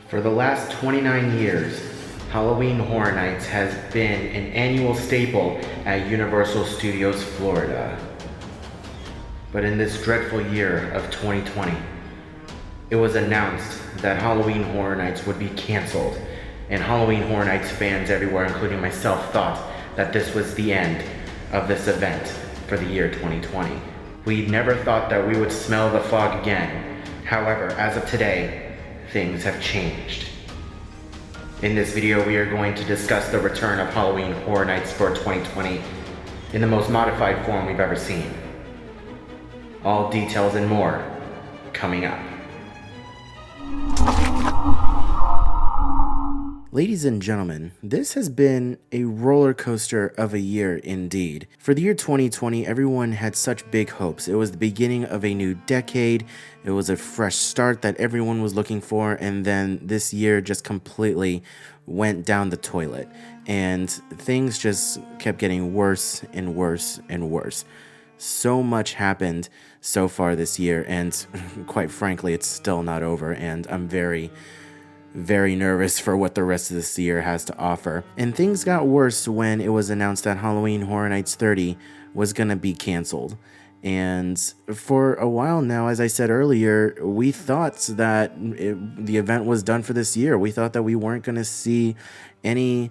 For the last 29 years, Halloween Horror Nights has been an annual staple at Universal Studios Florida. But in this dreadful year of 2020, it was announced that Halloween Horror Nights would be canceled, and Halloween Horror Nights fans everywhere, including myself, thought that this was the end of this event for the year 2020. We never thought that we would smell the fog again. However, as of today, things have changed. In this video, we are going to discuss the return of Halloween Horror Nights for 2020 in the most modified form we've ever seen. All details and more coming up. Ladies and gentlemen, this has been a roller coaster of a year indeed. For the year 2020, everyone had such big hopes. It was the beginning of a new decade. It was a fresh start that everyone was looking for, and then this year just completely went down the toilet, and things just kept getting worse and worse and worse. So much happened so far this year, and quite frankly, it's still not over, and I'm very nervous for what the rest of this year has to offer. And things got worse when it was announced that Halloween Horror Nights 30 was going to be canceled. And for a while now, as I said earlier, we thought that the event was done for this year. We thought that we weren't going to see any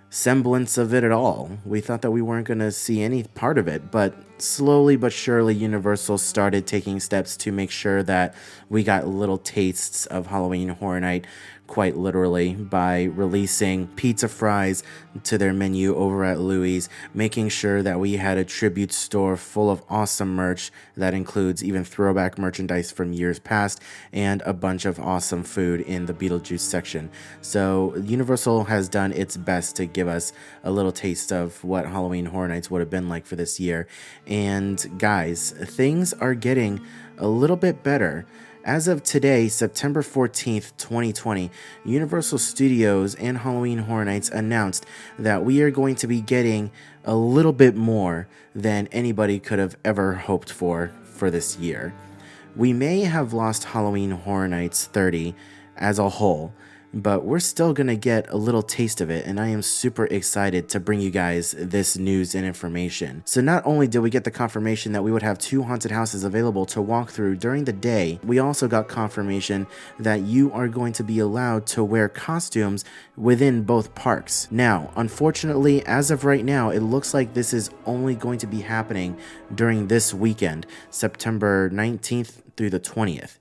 semblance of it at all. We thought that we weren't going to see any part of it, but slowly but surely Universal started taking steps to make sure that we got little tastes of Halloween Horror Night, quite literally, by releasing pizza fries to their menu over at Louie's, making sure that we had a tribute store full of awesome merch that includes even throwback merchandise from years past and a bunch of awesome food in the Beetlejuice section. So Universal has done its best to give us a little taste of what Halloween Horror Nights would have been like for this year. And guys, things are getting a little bit better. As of today, September 14th, 2020, Universal Studios and Halloween Horror Nights announced that we are going to be getting a little bit more than anybody could have ever hoped for this year. We may have lost Halloween Horror Nights 30 as a whole, but we're still going to get a little taste of it, and I am super excited to bring you guys this news and information. So not only did we get the confirmation that we would have 2 haunted houses available to walk through during the day, we also got confirmation that you are going to be allowed to wear costumes within both parks. Now, unfortunately, as of right now, it looks like this is only going to be happening during this weekend, September 19th through the 20th.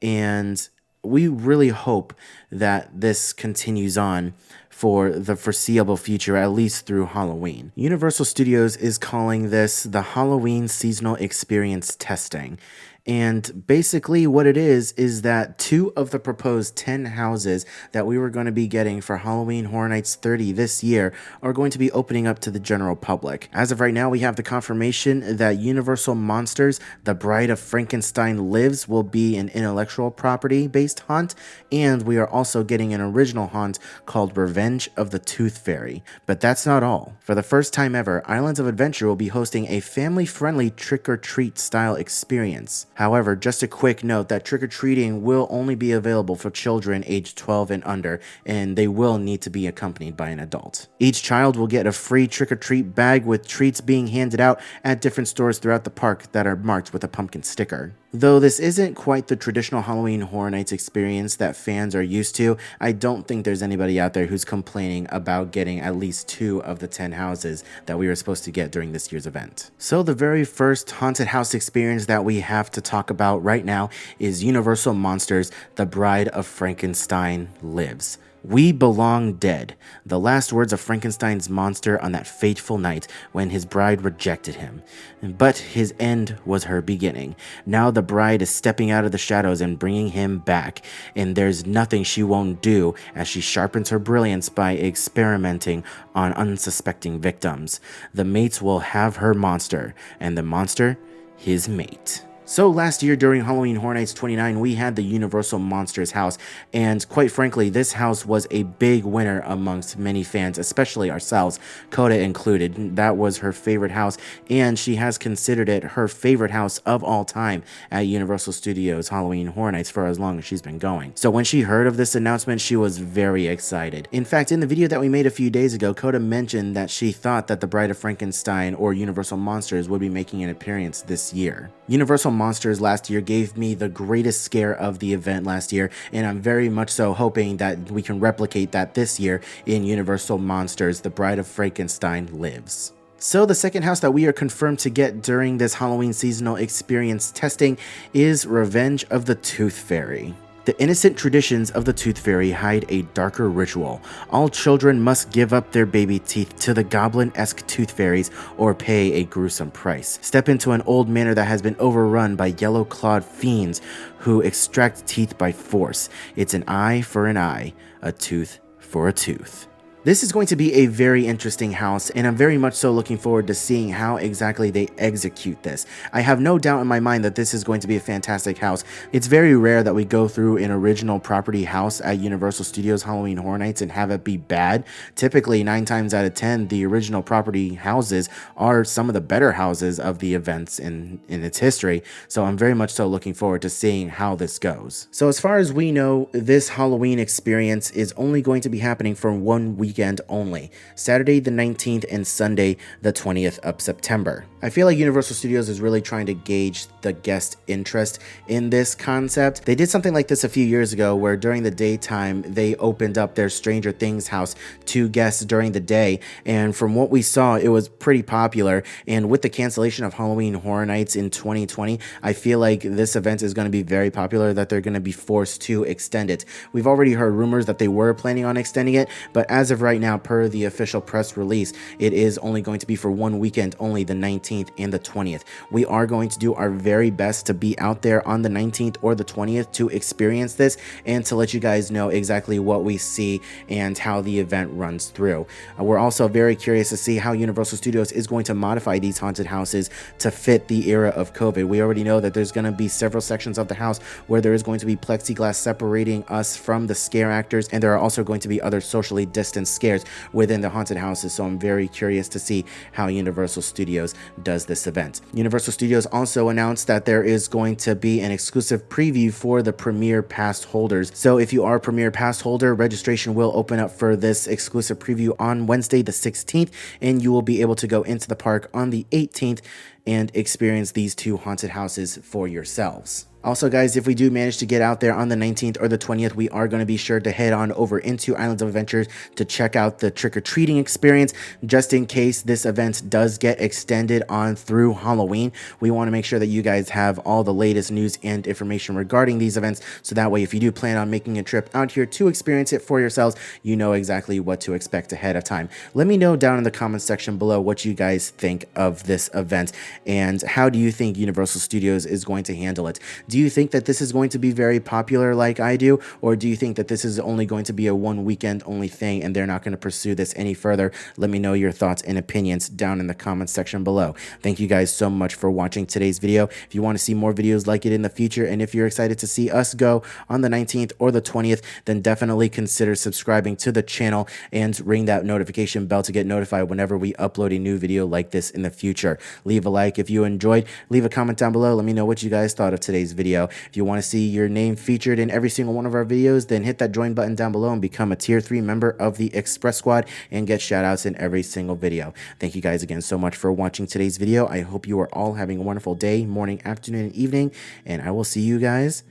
And we really hope that this continues on for the foreseeable future, at least through Halloween. Universal Studios is calling this the Halloween Seasonal Experience Testing. And basically what it is that 2 of the proposed 10 houses that we were going to be getting for Halloween Horror Nights 30 this year are going to be opening up to the general public. As of right now, we have the confirmation that Universal Monsters, The Bride of Frankenstein Lives will be an intellectual property based haunt, and we are also getting an original haunt called Revenge of the Tooth Fairy. But that's not all. For the first time ever, Islands of Adventure will be hosting a family-friendly trick-or-treat style experience. However, just a quick note that trick-or-treating will only be available for children aged 12 and under, and they will need to be accompanied by an adult. Each child will get a free trick-or-treat bag with treats being handed out at different stores throughout the park that are marked with a pumpkin sticker. Though this isn't quite the traditional Halloween Horror Nights experience that fans are used to, I don't think there's anybody out there who's complaining about getting at least 2 of the 10 houses that we were supposed to get during this year's event. So the very first haunted house experience that we have to talk about right now is Universal Monsters, The Bride of Frankenstein Lives. We belong dead. The last words of Frankenstein's monster on that fateful night when his bride rejected him. But his end was her beginning. Now the bride is stepping out of the shadows and bringing him back. And there's nothing she won't do as she sharpens her brilliance by experimenting on unsuspecting victims. The mates will have her monster, and the monster, his mate. So last year during Halloween Horror Nights 29, we had the Universal Monsters house, and quite frankly, this house was a big winner amongst many fans, especially ourselves, Coda included. That was her favorite house, and she has considered it her favorite house of all time at Universal Studios Halloween Horror Nights for as long as she's been going. So when she heard of this announcement, she was very excited. In fact, in the video that we made a few days ago, Coda mentioned that she thought that the Bride of Frankenstein or Universal Monsters would be making an appearance this year. Universal Monsters last year gave me the greatest scare of the event last year, and I'm very much so hoping that we can replicate that this year in Universal Monsters, The Bride of Frankenstein Lives. So the second house that we are confirmed to get during this Halloween seasonal experience testing is Revenge of the Tooth Fairy. The innocent traditions of the Tooth Fairy hide a darker ritual. All children must give up their baby teeth to the goblin-esque Tooth Fairies or pay a gruesome price. Step into an old manor that has been overrun by yellow-clawed fiends who extract teeth by force. It's an eye for an eye, a tooth for a tooth. This is going to be a very interesting house, and I'm very much so looking forward to seeing how exactly they execute this. I have no doubt in my mind that this is going to be a fantastic house. It's very rare that we go through an original property house at Universal Studios Halloween Horror Nights and have it be bad. Typically, 9 times out of 10, the original property houses are some of the better houses of the events in its history, so I'm very much so looking forward to seeing how this goes. So as far as we know, this Halloween experience is only going to be happening for 1 weekend only, Saturday the 19th and Sunday the 20th of September. I feel like Universal Studios is really trying to gauge the guest interest in this concept. They did something like this a few years ago where during the daytime they opened up their Stranger Things house to guests during the day, and from what we saw it was pretty popular. And with the cancellation of Halloween Horror Nights in 2020, I feel like this event is going to be very popular, that they're going to be forced to extend it. We've already heard rumors that they were planning on extending it, but as of right now, per the official press release, it is only going to be for 1 weekend only, the 19th and the 20th. We are going to do our very best to be out there on the 19th or the 20th to experience this and to let you guys know exactly what we see and how the event runs through. We're also very curious to see how Universal Studios is going to modify these haunted houses to fit the era of COVID. We already know that there's going to be several sections of the house where there is going to be plexiglass separating us from the scare actors, and there are also going to be other socially distanced scares within the haunted houses, so I'm very curious to see how Universal Studios does this event. Universal Studios also announced that there is going to be an exclusive preview for the Premier Pass holders. So if you are a Premier Pass holder, registration will open up for this exclusive preview on Wednesday the 16th, and you will be able to go into the park on the 18th and experience these 2 haunted houses for yourselves. Also guys, if we do manage to get out there on the 19th or the 20th, we are going to be sure to head on over into Islands of Adventure to check out the trick-or-treating experience. Just in case this event does get extended on through Halloween, we want to make sure that you guys have all the latest news and information regarding these events, so that way if you do plan on making a trip out here to experience it for yourselves, you know exactly what to expect ahead of time. Let me know down in the comments section below what you guys think of this event, and how do you think Universal Studios is going to handle it? Do you think that this is going to be very popular like I do, or do you think that this is only going to be a 1 weekend only thing and they're not going to pursue this any further? Let me know your thoughts and opinions down in the comments section below. Thank you guys so much for watching today's video. If you want to see more videos like it in the future, and if you're excited to see us go on the 19th or the 20th, then definitely consider subscribing to the channel and ring that notification bell to get notified whenever we upload a new video like this in the future. Leave a like if you enjoyed, leave a comment down below, let me know what you guys thought of today's video. If you want to see your name featured in every single one of our videos, then hit that join button down below and become a tier 3 member of the Express Squad and get shout outs in every single video. Thank you guys again so much for watching today's video. I hope you are all having a wonderful day, morning, afternoon, and evening, and I will see you guys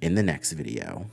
in the next video.